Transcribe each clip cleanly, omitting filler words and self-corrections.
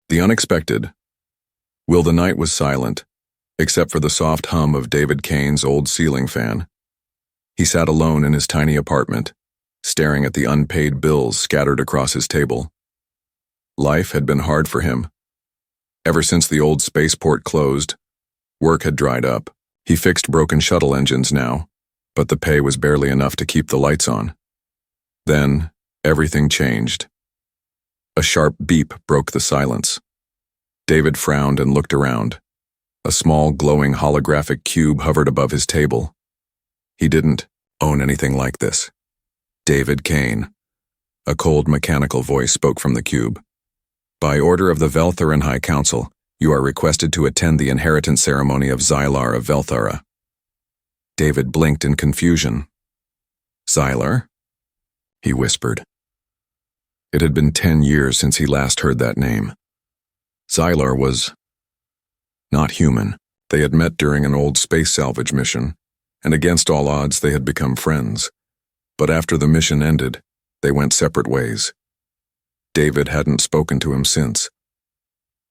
The unexpected. Will the night was silent, except for the soft hum of David Kane's old ceiling fan. He sat alone in his tiny apartment, staring at the unpaid bills scattered across his table. Life had been hard for him. Ever since the old spaceport closed, work had dried up. He fixed broken shuttle engines now, but the pay was barely enough to keep the lights on. Then, everything changed. A sharp beep broke the silence. David frowned and looked around. A small, glowing holographic cube hovered above his table. He didn't own anything like this. David Kane. A cold, mechanical voice spoke from the cube. By order of the Velthara High Council, you are requested to attend the inheritance ceremony of Xylar of Velthara. David blinked in confusion. Xylar? He whispered. It had been 10 years since he last heard that name. Xylar was not human. They had met during an old space salvage mission, and against all odds they had become friends. But after the mission ended, they went separate ways. David hadn't spoken to him since.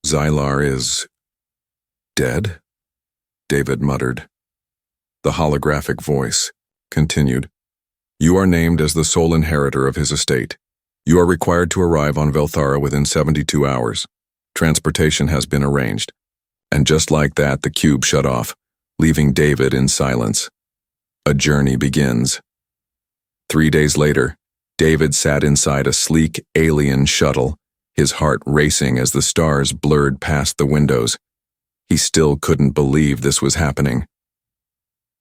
Xylar is dead? David muttered. The holographic voice continued. You are named as the sole inheritor of his estate. You are required to arrive on Velthara within 72 hours. Transportation has been arranged. And just like that, the cube shut off, leaving David in silence. A journey begins. 3 days later, David sat inside a sleek alien shuttle, his heart racing as the stars blurred past the windows. He still couldn't believe this was happening.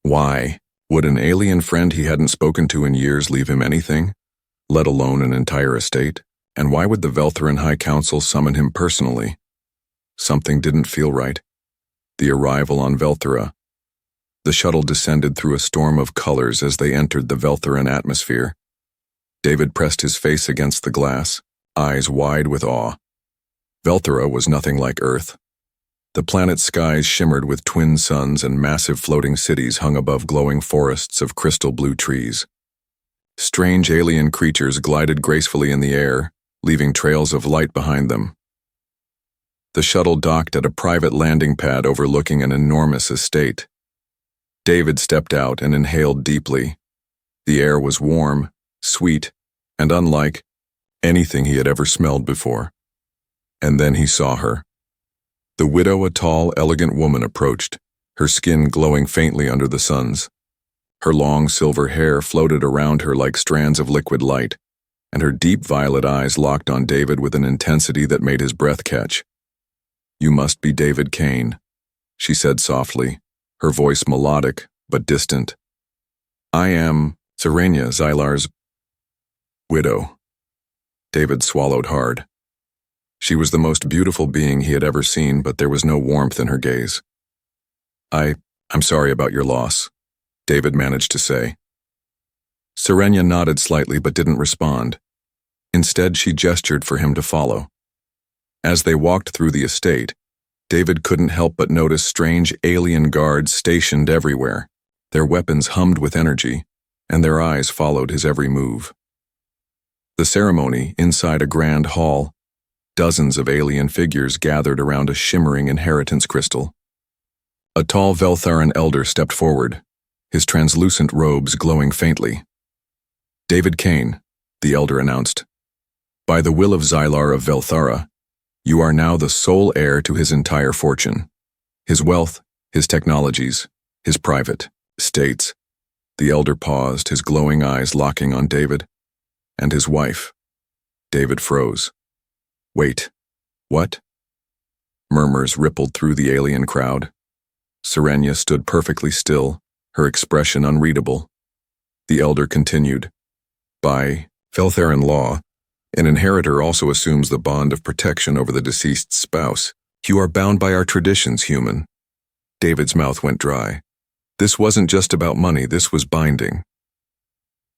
Why? Would an alien friend he hadn't spoken to in years leave him anything, let alone an entire estate? And why would the Velthara High Council summon him personally? Something didn't feel right. The arrival on Velthara. The shuttle descended through a storm of colors as they entered the Veltharan atmosphere. David pressed his face against the glass, eyes wide with awe. Velthara was nothing like Earth. The planet's skies shimmered with twin suns and massive floating cities hung above glowing forests of crystal blue trees. Strange alien creatures glided gracefully in the air, leaving trails of light behind them. The shuttle docked at a private landing pad overlooking an enormous estate. David stepped out and inhaled deeply. The air was warm, sweet, and unlike anything he had ever smelled before. And then he saw her. The widow, a tall, elegant woman, approached, her skin glowing faintly under the suns. Her long silver hair floated around her like strands of liquid light, and her deep violet eyes locked on David with an intensity that made his breath catch. You must be David Kane, she said softly, her voice melodic but distant. I am Serenia, Xylar's widow. David swallowed hard. She was the most beautiful being he had ever seen, but there was no warmth in her gaze. I'm sorry about your loss, David managed to say. Serenia nodded slightly but didn't respond. Instead, she gestured for him to follow. As they walked through the estate, David couldn't help but notice strange alien guards stationed everywhere. Their weapons hummed with energy, and their eyes followed his every move. The ceremony, inside a grand hall, dozens of alien figures gathered around a shimmering inheritance crystal. A tall Veltharan elder stepped forward, his translucent robes glowing faintly. David Kane, the elder announced. By the will of Xylar of Velthara, you are now the sole heir to his entire fortune. His wealth, his technologies, his private estates. The elder paused, his glowing eyes locking on David and his wife. David froze. Wait, what? Murmurs rippled through the alien crowd. Serenia stood perfectly still, her expression unreadable. The elder continued. By Veltharan law, an inheritor also assumes the bond of protection over the deceased spouse. You are bound by our traditions, human. David's mouth went dry. This wasn't just about money, this was binding.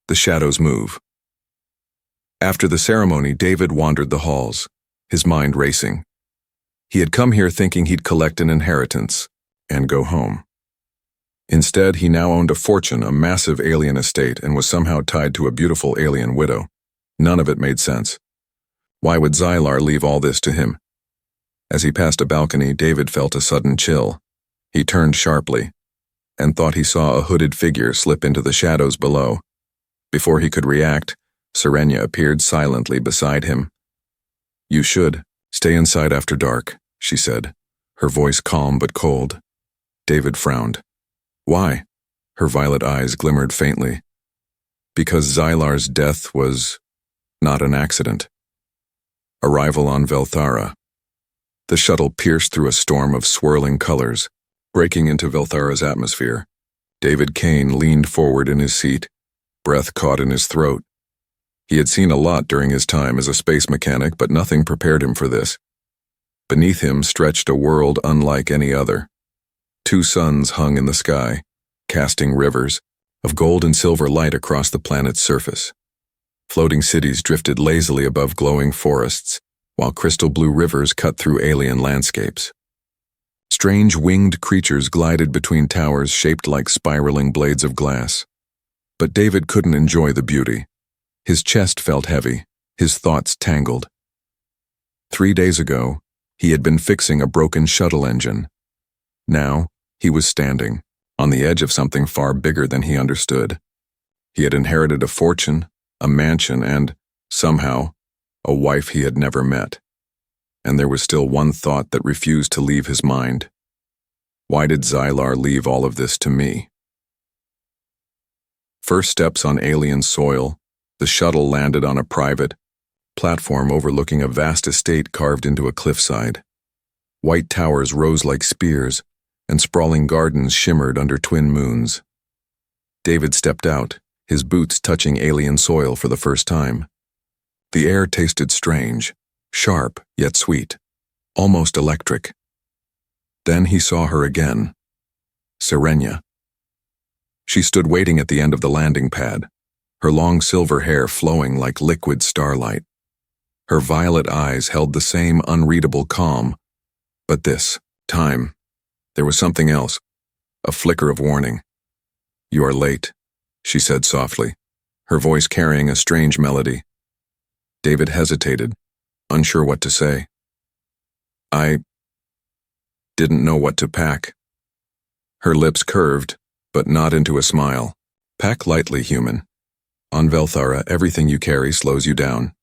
The shadows move. After the ceremony, David wandered the halls, his mind racing. He had come here thinking he'd collect an inheritance and go home. Instead, he now owned a fortune, a massive alien estate, and was somehow tied to a beautiful alien widow. None of it made sense. Why would Xylar leave all this to him? As he passed a balcony, David felt a sudden chill. He turned sharply and thought he saw a hooded figure slip into the shadows below. Before he could react, Serenia appeared silently beside him. "You should stay inside after dark," she said, her voice calm but cold. David frowned. "Why?" Her violet eyes glimmered faintly. "Because Xylar's death was not an accident." Arrival on Velthara. The shuttle pierced through a storm of swirling colors, breaking into Velthara's atmosphere. David Kane leaned forward in his seat, breath caught in his throat. He had seen a lot during his time as a space mechanic, but nothing prepared him for this. Beneath him stretched a world unlike any other. 2 suns hung in the sky, casting rivers of gold and silver light across the planet's surface. Floating cities drifted lazily above glowing forests, while crystal blue rivers cut through alien landscapes. Strange winged creatures glided between towers shaped like spiraling blades of glass. But David couldn't enjoy the beauty. His chest felt heavy, his thoughts tangled. 3 days ago, he had been fixing a broken shuttle engine. Now, he was standing on the edge of something far bigger than he understood. He had inherited a fortune, a mansion, and, somehow, a wife he had never met. And there was still one thought that refused to leave his mind. Why did Xylar leave all of this to me? First steps on alien soil, the shuttle landed on a private platform overlooking a vast estate carved into a cliffside. White towers rose like spears, and sprawling gardens shimmered under twin moons. David stepped out, his boots touching alien soil for the first time. The air tasted strange, sharp yet sweet, almost electric. Then he saw her again. Serenia. She stood waiting at the end of the landing pad, her long silver hair flowing like liquid starlight. Her violet eyes held the same unreadable calm, but this time, there was something else, a flicker of warning. "You are late," she said softly, her voice carrying a strange melody. David hesitated, unsure what to say. "I didn't know what to pack." Her lips curved, but not into a smile. "Pack lightly, human. On Velthara, everything you carry slows you down."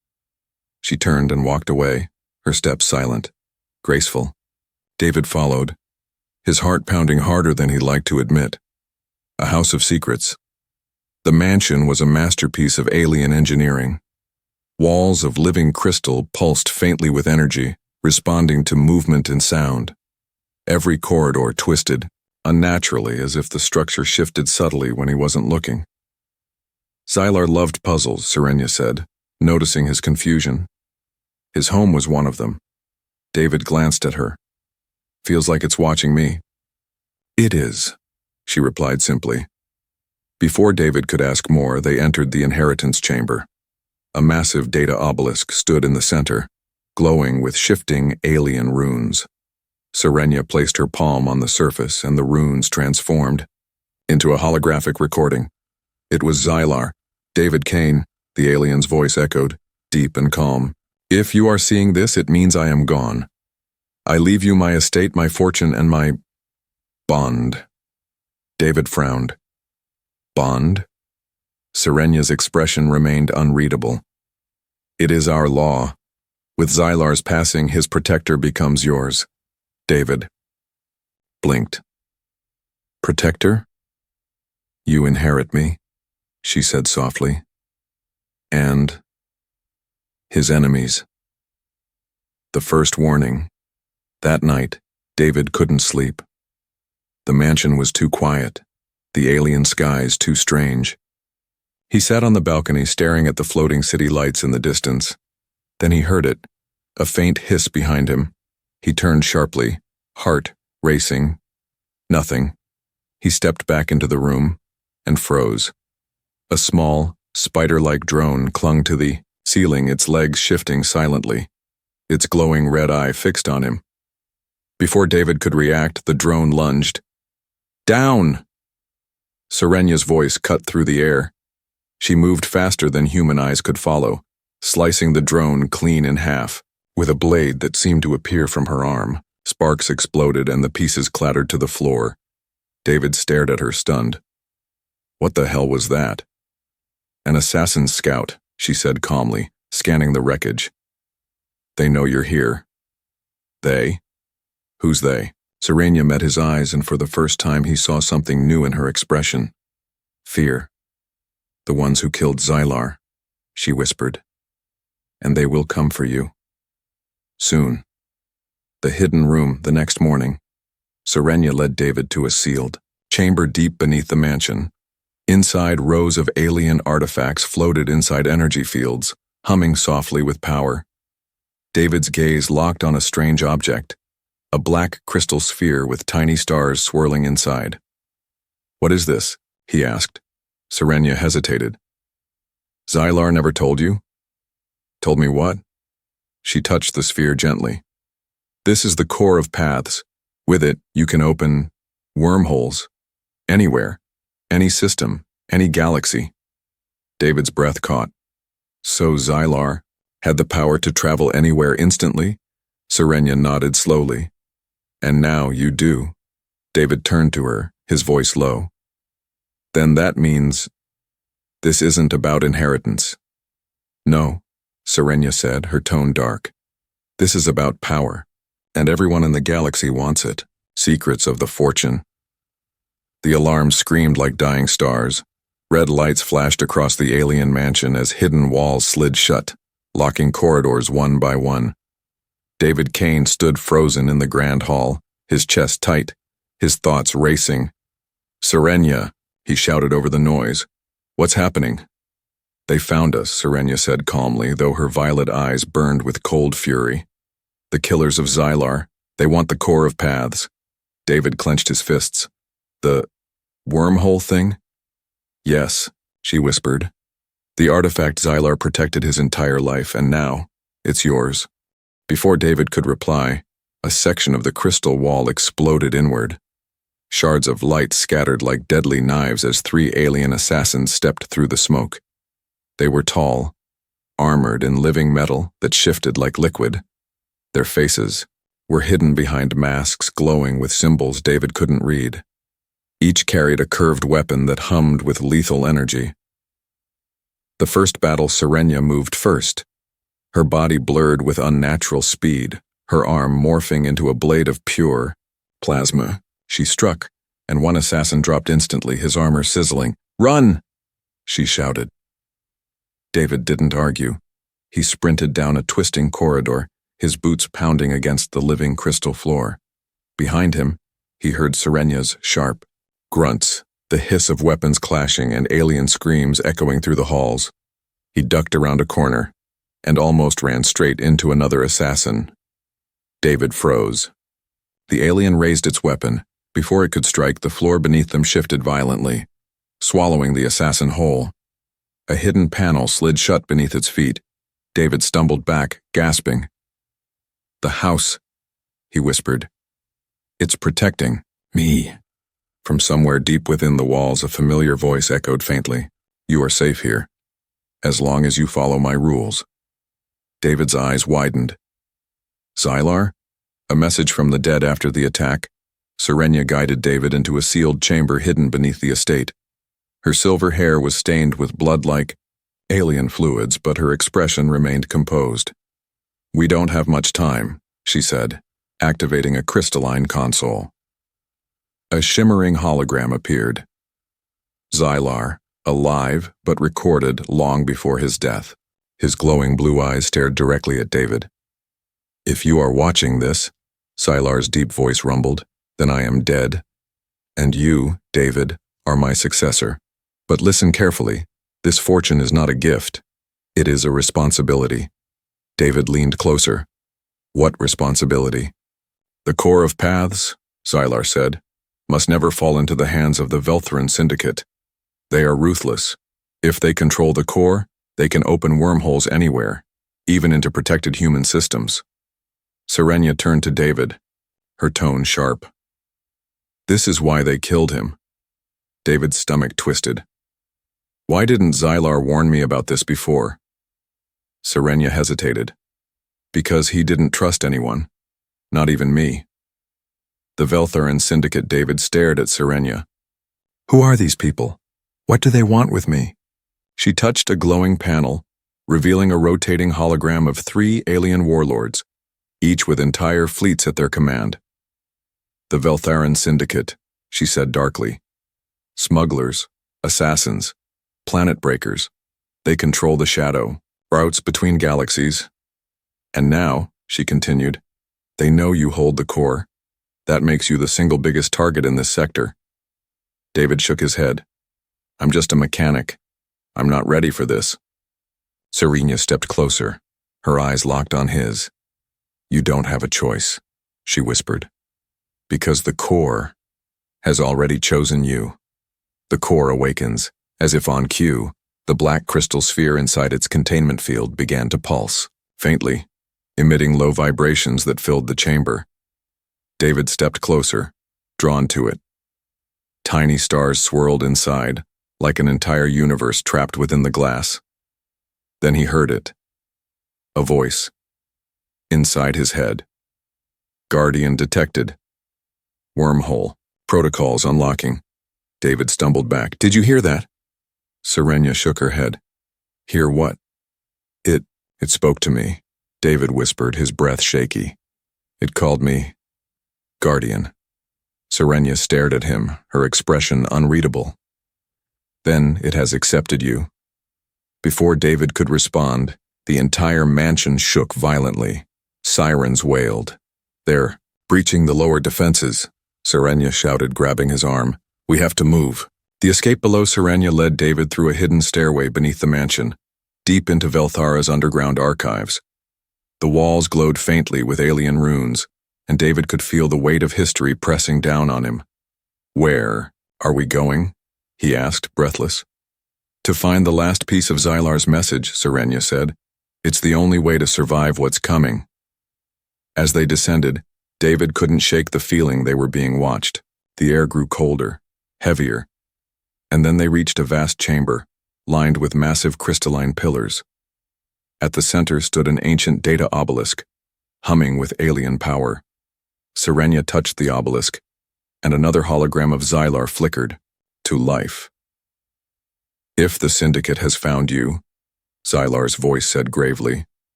She turned and walked away, her steps silent, graceful. David followed, his heart pounding harder than he liked to admit. A house of secrets. The mansion was a masterpiece of alien engineering. Walls of living crystal pulsed faintly with energy, responding to movement and sound. Every corridor twisted, unnaturally, as if the structure shifted subtly when he wasn't looking. Xylar loved puzzles, Serenia said, noticing his confusion. His home was one of them. David glanced at her. "Feels like it's watching me." "It is," she replied simply. Before David could ask more, they entered the inheritance chamber. A massive data obelisk stood in the center, glowing with shifting alien runes. Serenia placed her palm on the surface and the runes transformed into a holographic recording. It was Xylar. "David Kane," the alien's voice echoed, deep and calm. "If you are seeing this, it means I am gone. I leave you my estate, my fortune, and my bond." David frowned. "Bond?" Serenia's expression remained unreadable. "It is our law. With Xylar's passing, his protector becomes yours." David blinked. "Protector? You inherit me," she said softly. "And his enemies." The first warning. That night, David couldn't sleep. The mansion was too quiet, the alien skies too strange. He sat on the balcony staring at the floating city lights in the distance. Then he heard it, a faint hiss behind him. He turned sharply, heart racing. Nothing. He stepped back into the room and froze. A small, spider-like drone clung to the ceiling, its legs shifting silently, its glowing red eye fixed on him. Before David could react, the drone lunged. "Down!" Serenia's voice cut through the air. She moved faster than human eyes could follow, slicing the drone clean in half. With a blade that seemed to appear from her arm, sparks exploded and the pieces clattered to the floor. David stared at her, stunned. What the hell was that? An assassin's scout, she said calmly, scanning the wreckage. They know you're here. They? Who's they? Serenia met his eyes, and for the first time he saw something new in her expression. Fear. The ones who killed Xylar, she whispered. And they will come for you. Soon. The hidden room the next morning. Serenia led David to a sealed chamber deep beneath the mansion. Inside, rows of alien artifacts floated inside energy fields, humming softly with power. David's gaze locked on a strange object, a black crystal sphere with tiny stars swirling inside. What is this? He asked. Serenia hesitated. Xylar never told you? Told me what? She touched the sphere gently. This is the core of paths. With it, you can open wormholes. Anywhere. Any system. Any galaxy. David's breath caught. So Xylar had the power to travel anywhere instantly? Serenia nodded slowly. And now you do. David turned to her, his voice low. Then that means this isn't about inheritance. No, Serenia said, her tone dark. This is about power, and everyone in the galaxy wants it. Secrets of the fortune. The alarm screamed like dying stars. Red lights flashed across the alien mansion as hidden walls slid shut, locking corridors one by one. David Kane stood frozen in the grand hall, his chest tight, his thoughts racing. Serenia, he shouted over the noise. What's happening? They found us, Serenia said calmly, though her violet eyes burned with cold fury. The killers of Xylar, they want the core of paths. David clenched his fists. The wormhole thing? Yes, she whispered. The artifact Xylar protected his entire life, and now, it's yours. Before David could reply, a section of the crystal wall exploded inward. Shards of light scattered like deadly knives as 3 alien assassins stepped through the smoke. They were tall, armored in living metal that shifted like liquid. Their faces were hidden behind masks glowing with symbols David couldn't read. Each carried a curved weapon that hummed with lethal energy. The first battle, Serenia moved first. Her body blurred with unnatural speed, her arm morphing into a blade of pure plasma. She struck, and one assassin dropped instantly, his armor sizzling. "Run!" she shouted. David didn't argue. He sprinted down a twisting corridor, his boots pounding against the living crystal floor. Behind him, he heard Serenia's sharp grunts, the hiss of weapons clashing and alien screams echoing through the halls. He ducked around a corner and almost ran straight into another assassin. David froze. The alien raised its weapon. Before it could strike, the floor beneath them shifted violently, swallowing the assassin whole. A hidden panel slid shut beneath its feet. David stumbled back, gasping. "The house," he whispered. "It's protecting me." From somewhere deep within the walls, a familiar voice echoed faintly. "You are safe here, as long as you follow my rules." David's eyes widened. Xylar? A message from the dead after the attack? Serenia guided David into a sealed chamber hidden beneath the estate. Her silver hair was stained with blood-like alien fluids, but her expression remained composed. "We don't have much time," she said, activating a crystalline console. A shimmering hologram appeared. Xylar, alive but recorded long before his death. His glowing blue eyes stared directly at David. "If you are watching this," Xylar's deep voice rumbled, "then I am dead. And you, David, are my successor. But listen carefully. This fortune is not a gift. It is a responsibility." David leaned closer. "What responsibility?" "The core of paths," Xylar said, "must never fall into the hands of the Veltharan syndicate. They are ruthless. If they control the core, they can open wormholes anywhere, even into protected human systems." Serenia turned to David, her tone sharp. "This is why they killed him." David's stomach twisted. "Why didn't Xylar warn me about this before?" Serenia hesitated. Because he didn't trust anyone. Not even me. The Velthara syndicate David stared at Serenia. Who are these people? What do they want with me? She touched a glowing panel, revealing a rotating hologram of 3 alien warlords, each with entire fleets at their command. The Veltharan syndicate, she said darkly. Smugglers, assassins, planet breakers. They control the shadow, routes between galaxies. And now, she continued, they know you hold the core. That makes you the single biggest target in this sector. David shook his head. I'm just a mechanic. I'm not ready for this. Serenia stepped closer, her eyes locked on his. You don't have a choice, she whispered. Because the core has already chosen you. The core awakens, as if on cue. The black crystal sphere inside its containment field began to pulse, faintly, emitting low vibrations that filled the chamber. David stepped closer, drawn to it. Tiny stars swirled inside, like an entire universe trapped within the glass. Then he heard it. A voice. Inside his head. Guardian detected. Wormhole. Protocols unlocking. David stumbled back. Did you hear that? Serenia shook her head. Hear what? It spoke to me, David whispered, his breath shaky. It called me Guardian. Serenia stared at him, her expression unreadable. Then it has accepted you. Before David could respond, the entire mansion shook violently. Sirens wailed. They're breaching the lower defenses, Serenia shouted, grabbing his arm. We have to move. The escape below Serenia led David through a hidden stairway beneath the mansion, deep into Velthara's underground archives. The walls glowed faintly with alien runes, and David could feel the weight of history pressing down on him. Where are we going? He asked, breathless. To find the last piece of Xylar's message, Serenia said. It's the only way to survive what's coming. As they descended, David couldn't shake the feeling they were being watched. The air grew colder, heavier, and then they reached a vast chamber, lined with massive crystalline pillars. At the center stood an ancient data obelisk, humming with alien power. Serenia touched the obelisk, and another hologram of Xylar flickered to life. If the Syndicate has found you, Xylar's voice said gravely,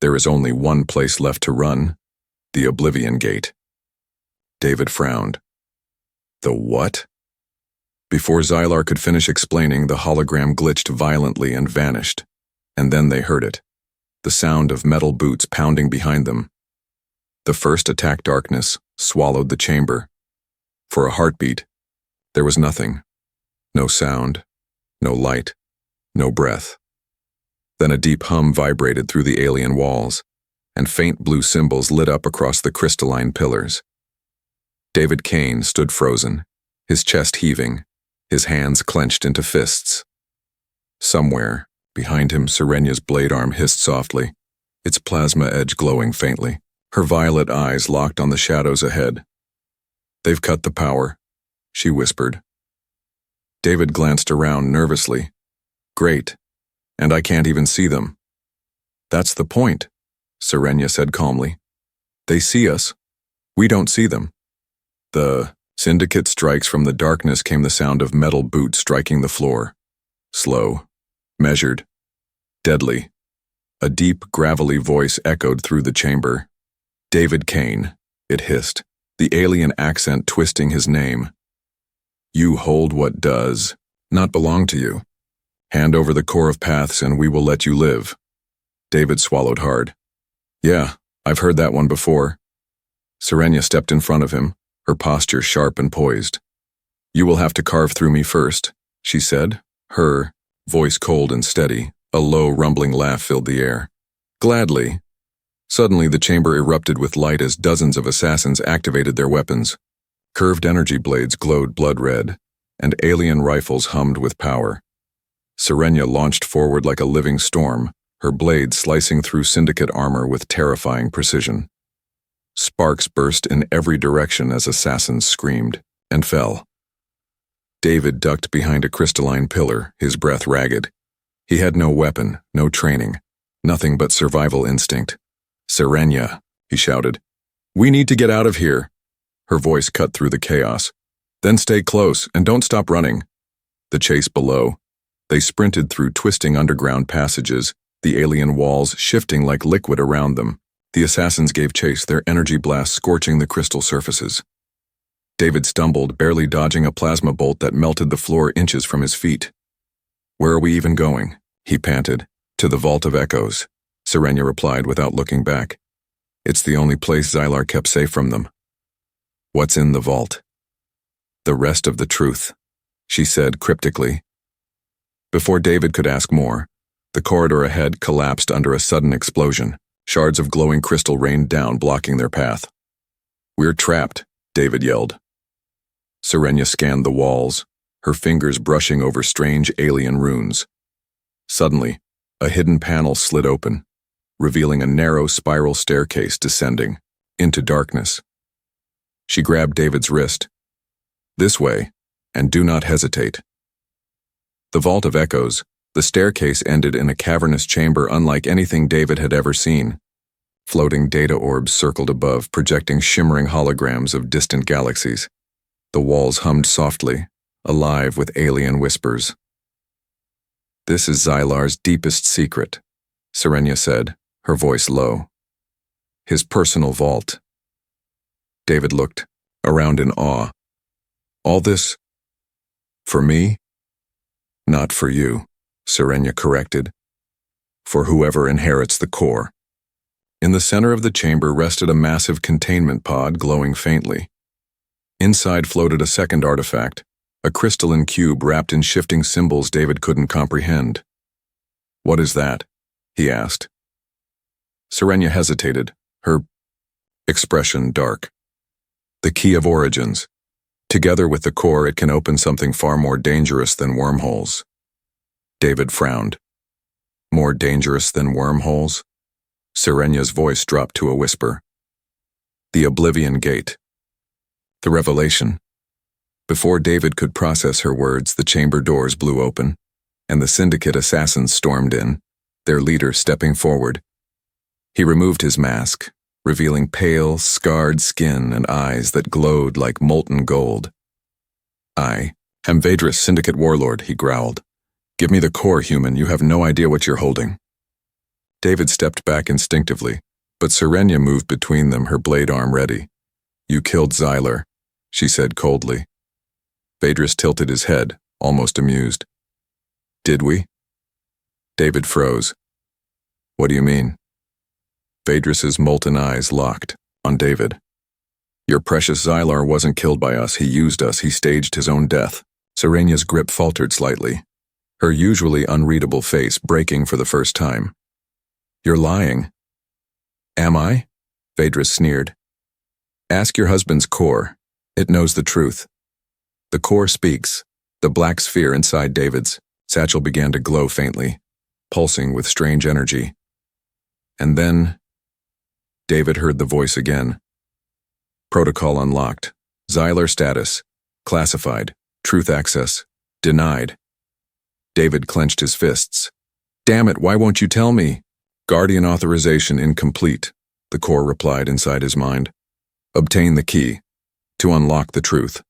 there is only one place left to run, the Oblivion Gate. David frowned. The what? Before Xylar could finish explaining, the hologram glitched violently and vanished, and then they heard it, the sound of metal boots pounding behind them. The first attack darkness swallowed the chamber. For a heartbeat, there was nothing. No sound, no light, no breath. Then a deep hum vibrated through the alien walls, and faint blue symbols lit up across the crystalline pillars. David Kane stood frozen, his chest heaving, his hands clenched into fists. Somewhere, behind him, Serenia's blade arm hissed softly, its plasma edge glowing faintly. Her violet eyes locked on the shadows ahead. They've cut the power, she whispered. David glanced around nervously. Great, and I can't even see them. That's the point, Serenia said calmly. They see us. We don't see them. The Syndicate strikes. From the darkness came the sound of metal boots striking the floor. Slow, measured, deadly. A deep, gravelly voice echoed through the chamber. David Kane, it hissed, the alien accent twisting his name. You hold what does not belong to you. Hand over the core of paths and we will let you live. David swallowed hard. Yeah, I've heard that one before. Serenia stepped in front of him, her posture sharp and poised. You will have to carve through me first, she said, her voice cold and steady. A low, rumbling laugh filled the air. Gladly. Suddenly, the chamber erupted with light as dozens of assassins activated their weapons. Curved energy blades glowed blood red, and alien rifles hummed with power. Serenia launched forward like a living storm, her blade slicing through Syndicate armor with terrifying precision. Sparks burst in every direction as assassins screamed and fell. David ducked behind a crystalline pillar, his breath ragged. He had no weapon, no training, nothing but survival instinct. "Serenia," he shouted. "We need to get out of here." Her voice cut through the chaos. "Then stay close and don't stop running." The chase below. They sprinted through twisting underground passages, the alien walls shifting like liquid around them. The assassins gave chase, their energy blasts scorching the crystal surfaces. David stumbled, barely dodging a plasma bolt that melted the floor inches from his feet. "Where are we even going?" he panted. "To the Vault of Echoes," Serenia replied without looking back. "It's the only place Xylar kept safe from them." "What's in the vault?" "The rest of the truth," she said cryptically. Before David could ask more, the corridor ahead collapsed under a sudden explosion. Shards of glowing crystal rained down, blocking their path. "We're trapped," David yelled. Serenia scanned the walls, her fingers brushing over strange alien runes. Suddenly, a hidden panel slid open, revealing a narrow spiral staircase descending into darkness. She grabbed David's wrist. "This way, and do not hesitate." The Vault of Echoes, the staircase ended in a cavernous chamber unlike anything David had ever seen. Floating data orbs circled above, projecting shimmering holograms of distant galaxies. The walls hummed softly, alive with alien whispers. "This is Xylar's deepest secret," Serenia said, her voice low. "His personal vault." David looked around in awe. "All this for me?" "Not for you," Serenia corrected. "For whoever inherits the core." In the center of the chamber rested a massive containment pod glowing faintly. Inside floated a second artifact, a crystalline cube wrapped in shifting symbols David couldn't comprehend. "What is that?" he asked. Serenia hesitated, her expression dark. "The key of origins. Together with the core, it can open something far more dangerous than wormholes." David frowned. "More dangerous than wormholes?" Serenia's voice dropped to a whisper. "The Oblivion Gate." The revelation. Before David could process her words, the chamber doors blew open, and the syndicate assassins stormed in, their leader stepping forward. He removed his mask, revealing pale, scarred skin and eyes that glowed like molten gold. "I am Vedris, Syndicate Warlord," he growled. "Give me the core, human. You have no idea what you're holding." David stepped back instinctively, but Serenia moved between them, her blade arm ready. "You killed Xylar," she said coldly. Vedris tilted his head, almost amused. "Did we?" David froze. "What do you mean?" Vedris's molten eyes locked on David. "Your precious Xylar wasn't killed by us. He used us. He staged his own death." Serenia's grip faltered slightly, her usually unreadable face breaking for the first time. "You're lying." "Am I?" Vedris sneered. "Ask your husband's core. It knows the truth." The core speaks. The black sphere inside David's satchel began to glow faintly, pulsing with strange energy. And then David heard the voice again. "Protocol unlocked. Xylar status. Classified. Truth access. Denied." David clenched his fists. "Damn it, why won't you tell me?" "Guardian authorization incomplete," the core replied inside his mind. "Obtain the key to unlock the truth."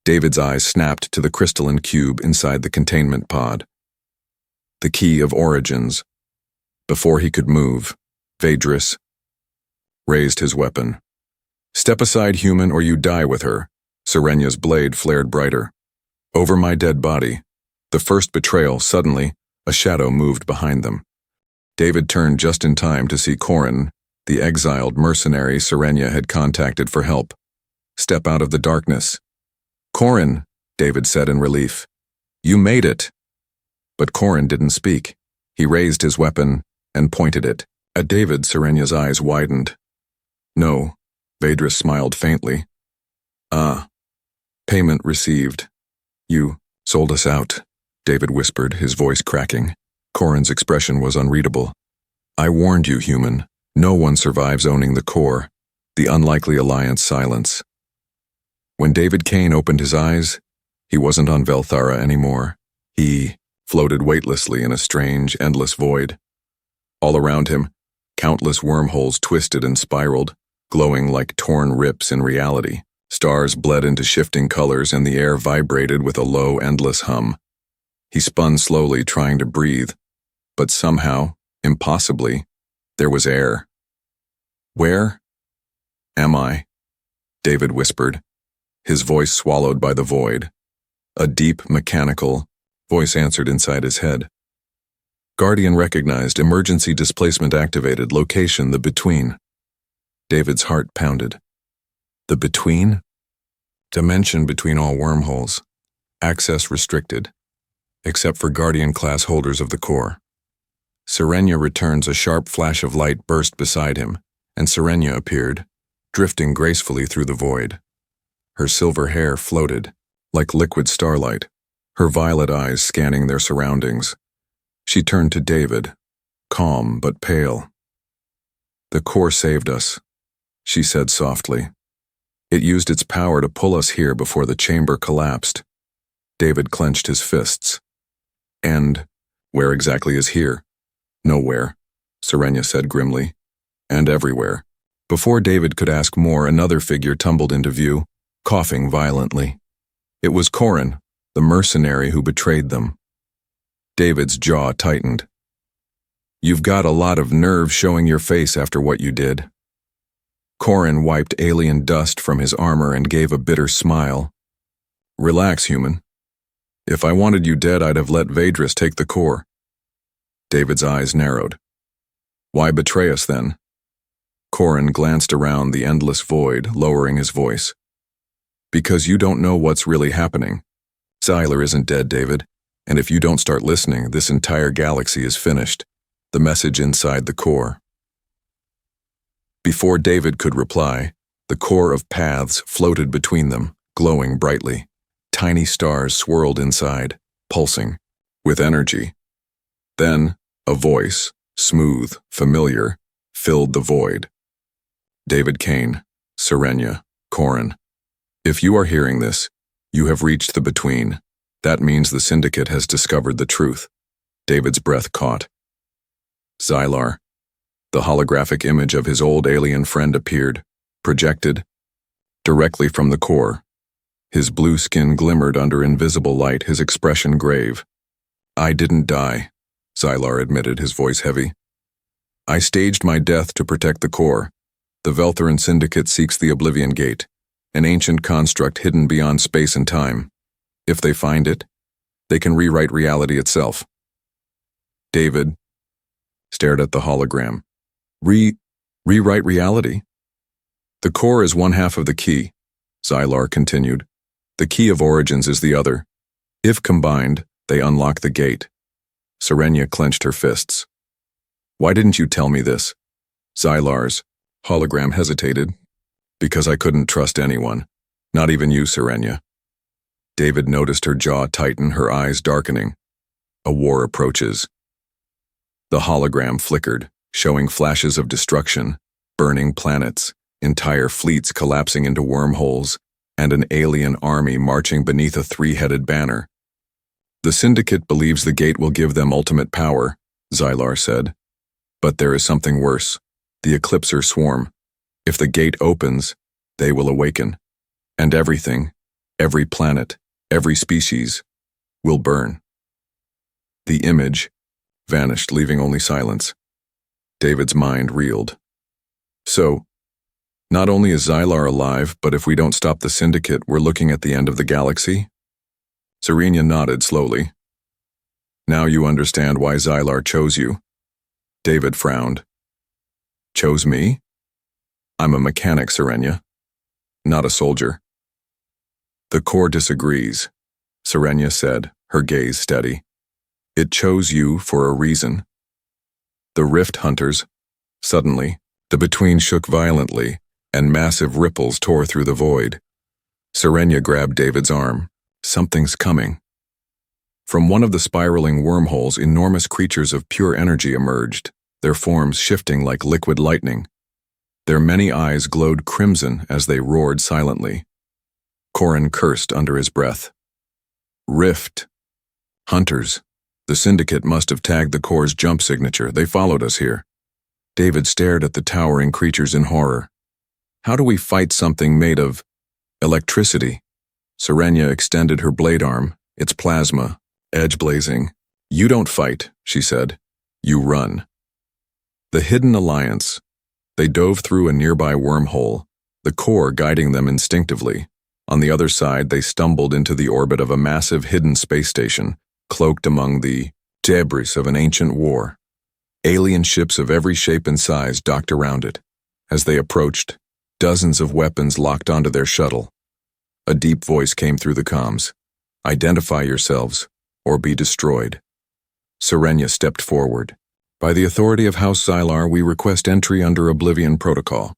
David's eyes snapped to the crystalline cube inside the containment pod. The key of origins. Before he could move, Vedris raised his weapon. "Step aside, human, or you die with her." Serenia's blade flared brighter. Over my dead body. The first betrayal. Suddenly, a shadow moved behind them. David turned just in time to see Corin, the exiled mercenary Serenia had contacted for help, step out of the darkness. "Corin," David said in relief. "You made it." But Corin didn't speak. He raised his weapon and pointed it. At David, Serenia's eyes widened. "No," Vedris smiled faintly. Payment received." "You sold us out," David whispered, his voice cracking. Corin's expression was unreadable. "I warned you, human. No one survives owning the core." The unlikely alliance silence. When David Kane opened his eyes, he wasn't on Velthara anymore. He floated weightlessly in a strange, endless void. All around him, Countless wormholes twisted and spiraled, glowing like torn rips in reality. Stars bled into shifting colors and the air vibrated with a low, endless hum. He spun slowly, trying to breathe, but somehow, impossibly, there was air. "Where am I?" David whispered, his voice swallowed by the void. A deep, mechanical voice answered inside his head. Guardian recognized, emergency displacement activated, location the between. David's heart pounded. The between? Dimension between all wormholes. Access restricted, except for Guardian class holders of the core. Serenia returns. A sharp flash of light burst beside him, and Serenia appeared, drifting gracefully through the void. Her silver hair floated, like liquid starlight, her violet eyes scanning their surroundings. She turned to David, calm but pale. "The core saved us," she said softly. "It used its power to pull us here before the chamber collapsed." David clenched his fists. "And where exactly is here?" "Nowhere," Serenia said grimly. "And everywhere." Before David could ask more, another figure tumbled into view, coughing violently. It was Corin, the mercenary who betrayed them. David's jaw tightened. "You've got a lot of nerve showing your face after what you did." Corin wiped alien dust from his armor and gave a bitter smile. "Relax, human. If I wanted you dead, I'd have let Vedris take the core." David's eyes narrowed. "Why betray us then?" Corin glanced around the endless void, lowering his voice. "Because you don't know what's really happening. Xylar isn't dead, David, and if you don't start listening, this entire galaxy is finished." The message inside the core. Before David could reply, the core of paths floated between them, glowing brightly. Tiny stars swirled inside, pulsing, with energy. Then, a voice, smooth, familiar, filled the void. "David Kane, Serenia, Corin. If you are hearing this, you have reached the between. That means the Syndicate has discovered the truth." David's breath caught. Xylar. The holographic image of his old alien friend appeared, projected, directly from the core. His blue skin glimmered under invisible light, his expression grave. "I didn't die," Xylar admitted, his voice heavy. "I staged my death to protect the core. The Veltharan Syndicate seeks the Oblivion Gate, an ancient construct hidden beyond space and time. If they find it, they can rewrite reality itself." David stared at the hologram. Rewrite reality? "The core is one half of the key," Xylar continued. "The key of origins is the other. If combined, they unlock the gate." Serenia clenched her fists. "Why didn't you tell me this?" Xylar's hologram hesitated. "Because I couldn't trust anyone. Not even you, Serenia." David noticed her jaw tighten, her eyes darkening. "A war approaches." The hologram flickered, showing flashes of destruction, burning planets, entire fleets collapsing into wormholes, and an alien army marching beneath a three-headed banner. "The Syndicate believes the gate will give them ultimate power," Xylar said. "But there is something worse. The Eclipser swarm. If the gate opens, they will awaken. And everything, every planet, every species, will burn." The image vanished, leaving only silence. David's mind reeled. "So, not only is Xylar alive, but if we don't stop the Syndicate, we're looking at the end of the galaxy?" Serenia nodded slowly. "Now you understand why Xylar chose you." David frowned. "Chose me? I'm a mechanic, Serenia, not a soldier." "The core disagrees," Serenia said, her gaze steady. "It chose you for a reason." The Rift Hunters. Suddenly, the between shook violently, and massive ripples tore through the void. Serenia grabbed David's arm. "Something's coming." From one of the spiraling wormholes, enormous creatures of pure energy emerged, their forms shifting like liquid lightning. Their many eyes glowed crimson as they roared silently. Corin cursed under his breath. "Rift Hunters. The Syndicate must have tagged the core's jump signature. They followed us here." David stared at the towering creatures in horror. How do we fight something made of electricity? Serenia extended her blade arm, its plasma, edge blazing. You don't fight, she said. You run. The hidden alliance. They dove through a nearby wormhole, the core guiding them instinctively. On the other side, they stumbled into the orbit of a massive hidden space station, cloaked among the debris of an ancient war. Alien ships of every shape and size docked around it. As they approached, dozens of weapons locked onto their shuttle. A deep voice came through the comms. Identify yourselves, or be destroyed. Serenia stepped forward. By the authority of House Xylar, we request entry under Oblivion Protocol.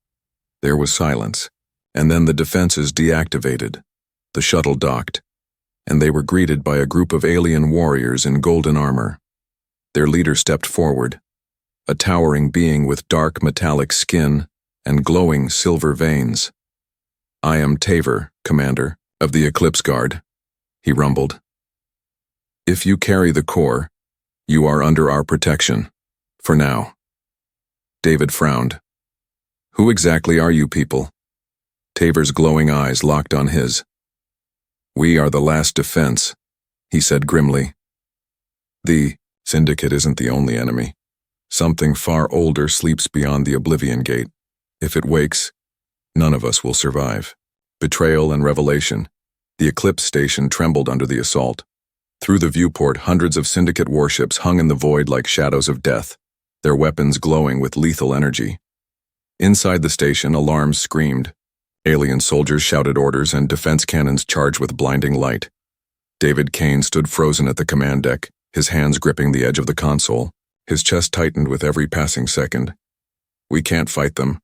There was silence, and then the defenses deactivated. The shuttle docked, and they were greeted by a group of alien warriors in golden armor. Their leader stepped forward, a towering being with dark metallic skin and glowing silver veins. I am Taver, commander of the Eclipse Guard, he rumbled. If you carry the core, you are under our protection, for now. David frowned. Who exactly are you people? Taver's glowing eyes locked on his. We are the last defense, he said grimly. The Syndicate isn't the only enemy. Something far older sleeps beyond the Oblivion Gate. If it wakes, none of us will survive. Betrayal and revelation. The Eclipse station trembled under the assault. Through the viewport, hundreds of Syndicate warships hung in the void like shadows of death, their weapons glowing with lethal energy. Inside the station, alarms screamed. Alien soldiers shouted orders and defense cannons charged with blinding light. David Kane stood frozen at the command deck, his hands gripping the edge of the console. His chest tightened with every passing second. We can't fight them,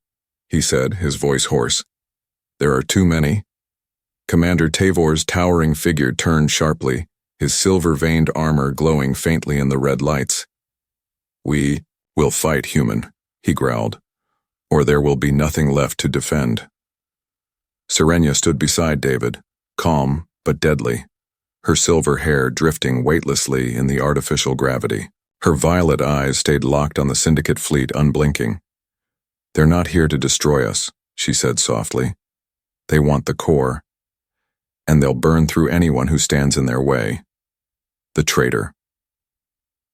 he said, his voice hoarse. There are too many. Commander Tavor's towering figure turned sharply, his silver-veined armor glowing faintly in the red lights. We will fight, human, he growled, or there will be nothing left to defend. Serenia stood beside David, calm but deadly, her silver hair drifting weightlessly in the artificial gravity. Her violet eyes stayed locked on the Syndicate fleet, unblinking. They're not here to destroy us, she said softly. They want the core, and they'll burn through anyone who stands in their way. The traitor.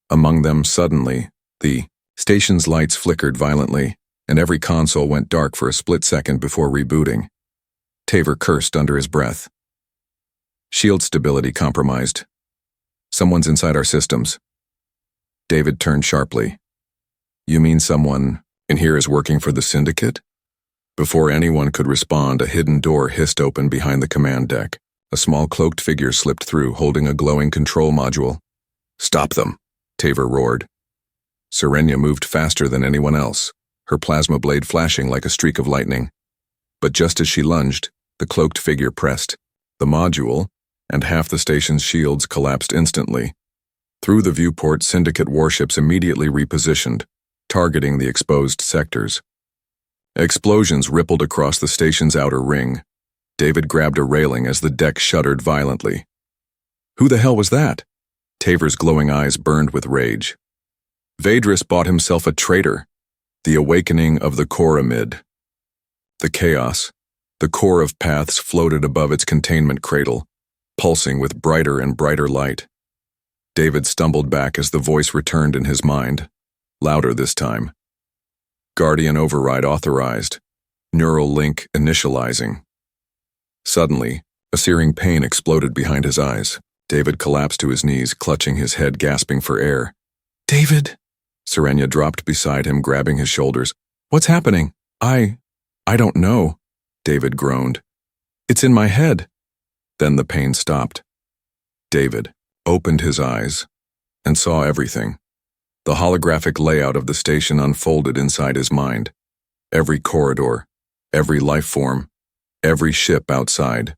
Among them, suddenly, the station's lights flickered violently, and every console went dark for a split second before rebooting. Taver cursed under his breath. Shield stability compromised. Someone's inside our systems. David turned sharply. You mean someone in here is working for the Syndicate? Before anyone could respond, a hidden door hissed open behind the command deck. A small cloaked figure slipped through, holding a glowing control module. Stop them, Taver roared. Serenia moved faster than anyone else, her plasma blade flashing like a streak of lightning. But just as she lunged, the cloaked figure pressed. The module, and half the station's shields collapsed instantly. Through the viewport, Syndicate warships immediately repositioned, targeting the exposed sectors. Explosions rippled across the station's outer ring. David grabbed a railing as the deck shuddered violently. Who the hell was that? Taver's glowing eyes burned with rage. Vadris bought himself a traitor. The awakening of the Coramid. The chaos, the core of paths floated above its containment cradle, pulsing with brighter and brighter light. David stumbled back as the voice returned in his mind, louder this time. Guardian override authorized. Neural link initializing. Suddenly, a searing pain exploded behind his eyes. David collapsed to his knees, clutching his head, gasping for air. David! Serenia dropped beside him, grabbing his shoulders. What's happening? I don't know, David groaned. It's in my head. Then the pain stopped. David opened his eyes and saw everything. The holographic layout of the station unfolded inside his mind. Every corridor, every life form, every ship outside.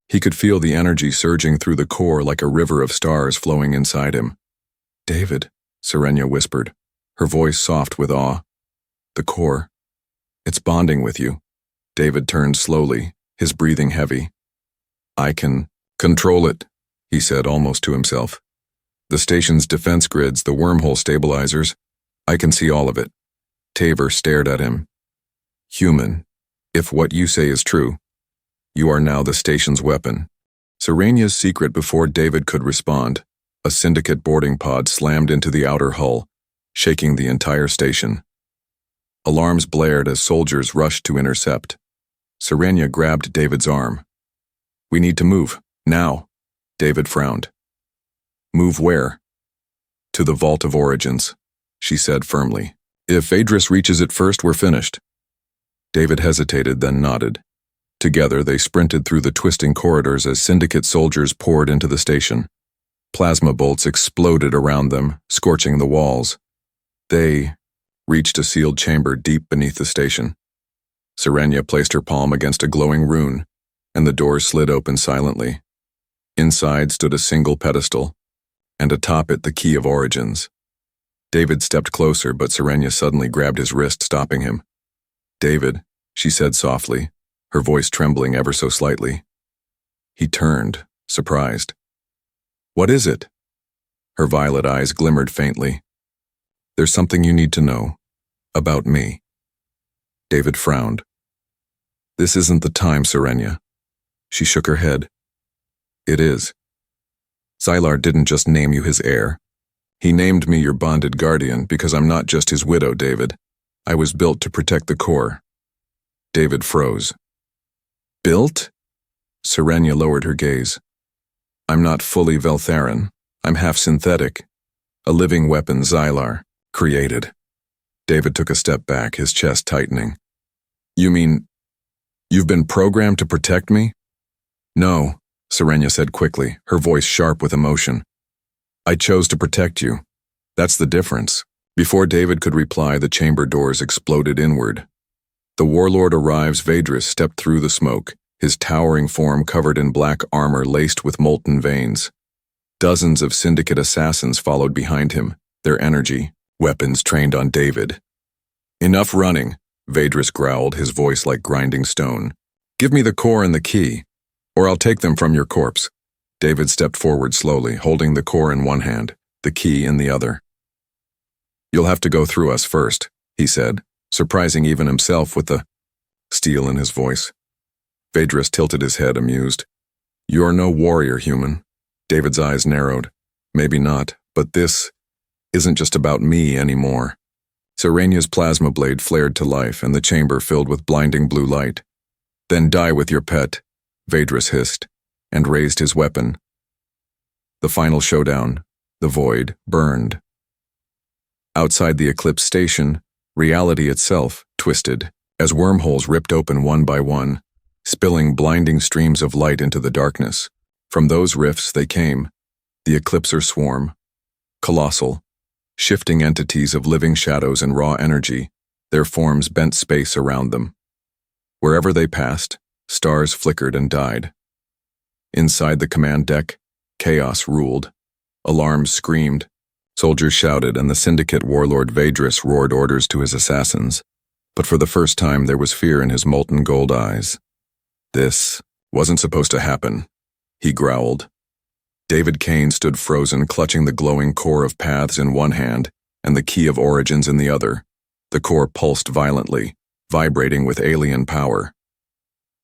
He could feel the energy surging through the core like a river of stars flowing inside him. David, Serenia whispered, her voice soft with awe. The core. It's bonding with you. David turned slowly, his breathing heavy. I can control it, he said almost to himself. The station's defense grids, the wormhole stabilizers, I can see all of it. Tabor stared at him. Human, if what you say is true, you are now the station's weapon. Serenia's secret before David could respond. A syndicate boarding pod slammed into the outer hull, shaking the entire station. Alarms blared as soldiers rushed to intercept. Serenia grabbed David's arm. We need to move, now. David frowned. Move where? To the Vault of Origins, she said firmly. If Vedris reaches it first, we're finished. David hesitated, then nodded. Together, they sprinted through the twisting corridors as syndicate soldiers poured into the station. Plasma bolts exploded around them, scorching the walls. They reached a sealed chamber deep beneath the station. Serenia placed her palm against a glowing rune, and the doors slid open silently. Inside stood a single pedestal, and atop it the key of origins. David stepped closer, but Serenia suddenly grabbed his wrist, stopping him. David, she said softly, her voice trembling ever so slightly. He turned, surprised. What is it? Her violet eyes glimmered faintly. There's something you need to know. About me. David frowned. This isn't the time, Serenia. She shook her head. It is. Xylar didn't just name you his heir. He named me your bonded guardian because I'm not just his widow, David. I was built to protect the core. David froze. Built? Serenia lowered her gaze. I'm not fully Veltharan. I'm half synthetic. A living weapon Xylar created. David took a step back, his chest tightening. You mean, you've been programmed to protect me? No, Serenia said quickly, her voice sharp with emotion. I chose to protect you. That's the difference. Before David could reply, the chamber doors exploded inward. The warlord arrives. Vedris stepped through the smoke, his towering form covered in black armor laced with molten veins. Dozens of syndicate assassins followed behind him, their energy, weapons trained on David. Enough running, Vedris growled, his voice like grinding stone. Give me the core and the key, or I'll take them from your corpse. David stepped forward slowly, holding the core in one hand, the key in the other. You'll have to go through us first, he said, surprising even himself with the steel in his voice. Vedris tilted his head, amused. You're no warrior, human. David's eyes narrowed. Maybe not, but this isn't just about me anymore. Serenia's plasma blade flared to life, and the chamber filled with blinding blue light. Then die with your pet, Vedris hissed, and raised his weapon. The final showdown, the void, burned. Outside the Eclipse station, reality itself twisted, as wormholes ripped open one by one, spilling blinding streams of light into the darkness. From those rifts they came, the Eclipser swarm, colossal, shifting entities of living shadows and raw energy, their forms bent space around them. Wherever they passed, stars flickered and died. Inside the command deck, chaos ruled. Alarms screamed, soldiers shouted, and the syndicate warlord Vedris roared orders to his assassins. But for the first time there was fear in his molten gold eyes. This wasn't supposed to happen, he growled. David Kane stood frozen, clutching the glowing core of paths in one hand and the key of origins in the other. The core pulsed violently, vibrating with alien power.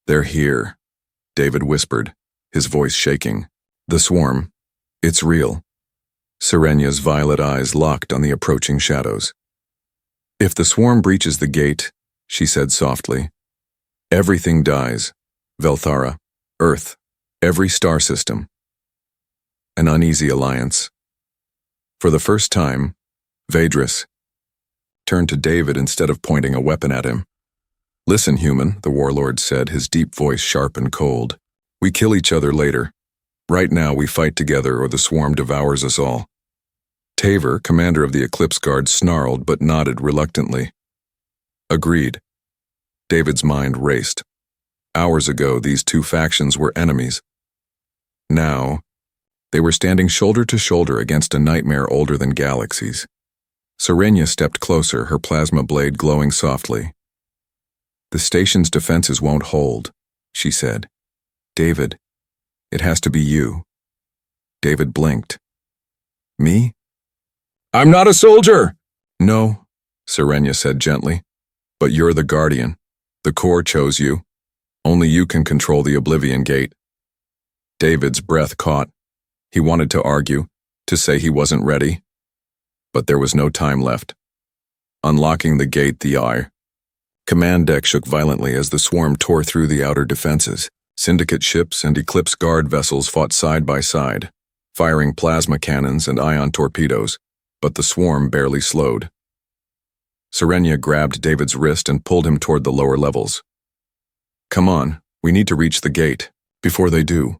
They're here, David whispered, his voice shaking. The swarm, it's real. Serenia's violet eyes locked on the approaching shadows. If the swarm breaches the gate, she said softly, everything dies. Velthara, Earth, every star system. An uneasy alliance. For the first time, Vedris turned to David instead of pointing a weapon at him. Listen, human, the warlord said, his deep voice sharp and cold. We kill each other later. Right now we fight together or the swarm devours us all. Tabor, commander of the Eclipse Guard, snarled but nodded reluctantly. Agreed. David's mind raced. Hours ago, these two factions were enemies. Now, they were standing shoulder to shoulder against a nightmare older than galaxies. Serenia stepped closer, her plasma blade glowing softly. The station's defenses won't hold, she said. David, it has to be you. David blinked. Me? I'm not a soldier! No, Serenia said gently. But you're the guardian. The core chose you. Only you can control the Oblivion Gate. David's breath caught. He wanted to argue, to say he wasn't ready. But there was no time left. Unlocking the gate, command deck shook violently as the swarm tore through the outer defenses. Syndicate ships and Eclipse Guard vessels fought side by side, firing plasma cannons and ion torpedoes, but the swarm barely slowed. Serenia grabbed David's wrist and pulled him toward the lower levels. Come on, we need to reach the gate. Before they do.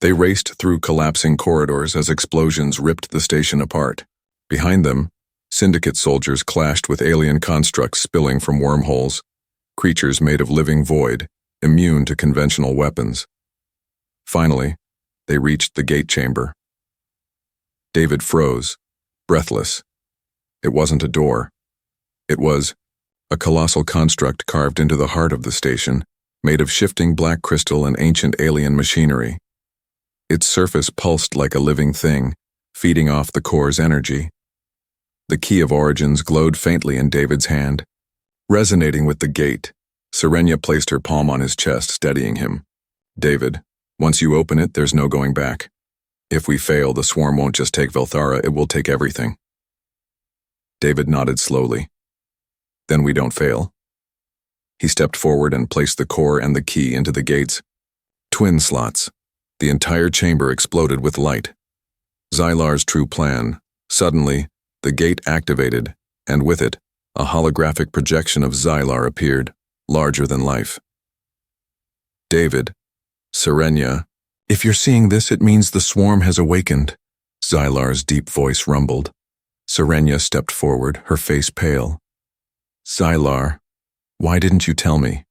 They raced through collapsing corridors as explosions ripped the station apart. Behind them, Syndicate soldiers clashed with alien constructs spilling from wormholes, creatures made of living void, immune to conventional weapons. Finally, they reached the gate chamber. David froze, breathless. It wasn't a door. It was a colossal construct carved into the heart of the station, made of shifting black crystal and ancient alien machinery. Its surface pulsed like a living thing, feeding off the core's energy. The key of origins glowed faintly in David's hand. Resonating with the gate, Serenia placed her palm on his chest, steadying him. David, once you open it, there's no going back. If we fail, the swarm won't just take Velthara, it will take everything. David nodded slowly. Then we don't fail. He stepped forward and placed the core and the key into the gate's twin slots. The entire chamber exploded with light. Xylar's true plan. Suddenly, the gate activated, and with it, a holographic projection of Xylar appeared, larger than life. David, Serenia, if you're seeing this, it means the swarm has awakened, Xylar's deep voice rumbled. Serenia stepped forward, her face pale. Xylar, why didn't you tell me?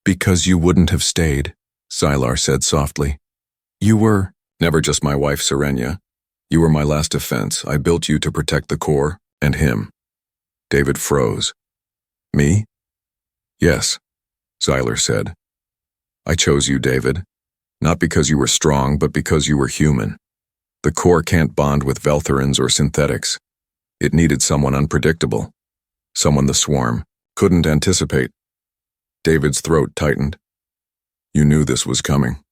Because you wouldn't have stayed, Xylar said softly. You were never just my wife, Serenia. You were my last defense. I built you to protect the core and him. David froze. Me? Yes, Xylar said. I chose you, David. Not because you were strong, but because you were human. The core can't bond with Veltharans or synthetics. It needed someone unpredictable. Someone the swarm couldn't anticipate. David's throat tightened. You knew this was coming.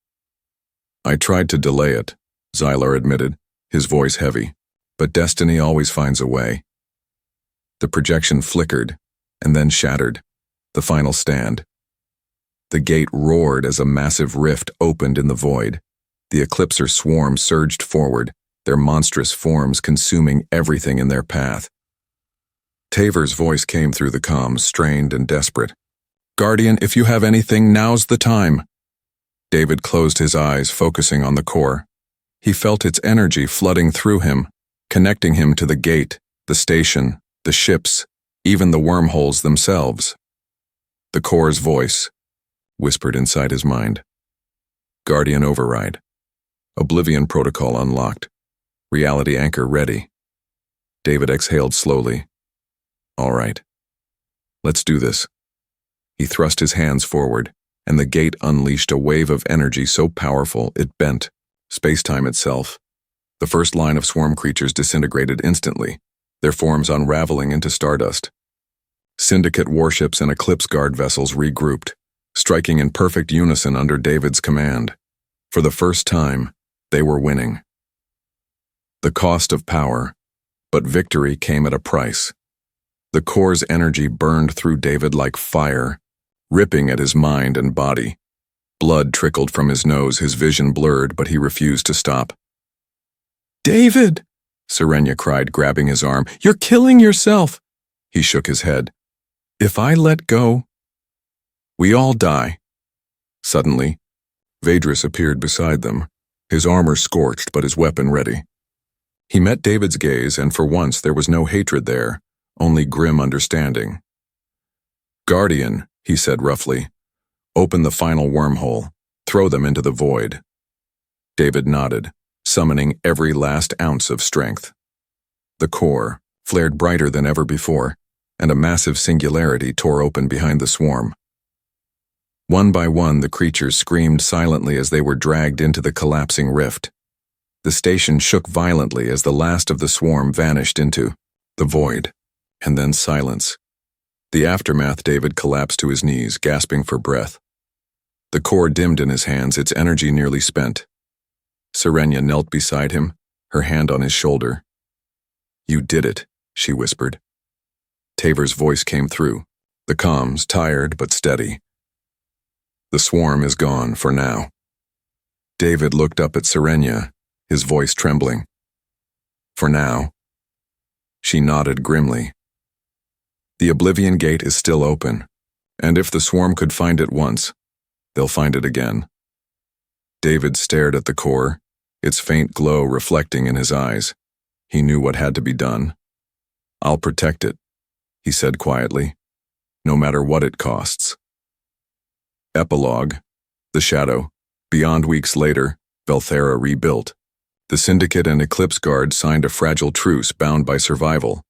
I tried to delay it, Xylar admitted, his voice heavy, but destiny always finds a way. The projection flickered, and then shattered, the final stand. The gate roared as a massive rift opened in the void. The Eclipser swarm surged forward, their monstrous forms consuming everything in their path. Tavor's voice came through the comms, strained and desperate. Guardian, if you have anything, now's the time. David closed his eyes, focusing on the core. He felt its energy flooding through him, connecting him to the gate, the station, the ships, even the wormholes themselves. The core's voice whispered inside his mind. Guardian override. Oblivion protocol unlocked. Reality anchor ready. David exhaled slowly. All right. Let's do this. He thrust his hands forward, and the gate unleashed a wave of energy so powerful it bent space-time itself. The first line of swarm creatures disintegrated instantly, their forms unraveling into stardust. Syndicate warships and Eclipse Guard vessels regrouped, striking in perfect unison under David's command. For the first time, they were winning. The cost of power, but victory came at a price. The core's energy burned through David like fire, ripping at his mind and body. Blood trickled from his nose, his vision blurred, but he refused to stop. David! Serenia cried, grabbing his arm. You're killing yourself! He shook his head. If I let go, we all die. Suddenly, Vedris appeared beside them, his armor scorched but his weapon ready. He met David's gaze, and for once there was no hatred there, only grim understanding. Guardian, he said roughly, open the final wormhole, throw them into the void. David nodded, summoning every last ounce of strength. The core flared brighter than ever before, and a massive singularity tore open behind the swarm. One by one, the creatures screamed silently as they were dragged into the collapsing rift. The station shook violently as the last of the swarm vanished into the void. And then silence. The aftermath, David collapsed to his knees, gasping for breath. The core dimmed in his hands, its energy nearly spent. Serenia knelt beside him, her hand on his shoulder. "You did it," she whispered. Tavor's voice came through, the comms tired but steady. "The swarm is gone for now." David looked up at Serenia, his voice trembling. "For now." She nodded grimly. "The Oblivion Gate is still open, and if the swarm could find it once, they'll find it again." David stared at the core, its faint glow reflecting in his eyes. He knew what had to be done. "I'll protect it," he said quietly, "no matter what it costs." Epilogue: The Shadow. Beyond weeks later, Velthara rebuilt. The Syndicate and Eclipse Guard signed a fragile truce bound by survival.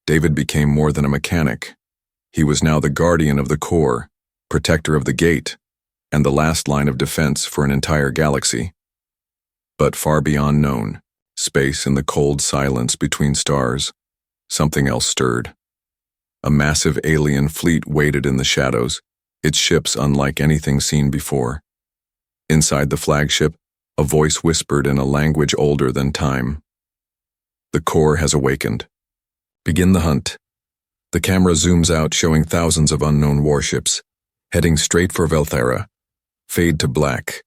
David became more than a mechanic. He was now the guardian of the core, protector of the gate, and the last line of defense for an entire galaxy. But far beyond known, space in the cold silence between stars, something else stirred. A massive alien fleet waited in the shadows, its ships unlike anything seen before. Inside the flagship, a voice whispered in a language older than time. "The core has awakened. Begin the hunt." The camera zooms out, showing thousands of unknown warships, heading straight for Velthara. Fade to black.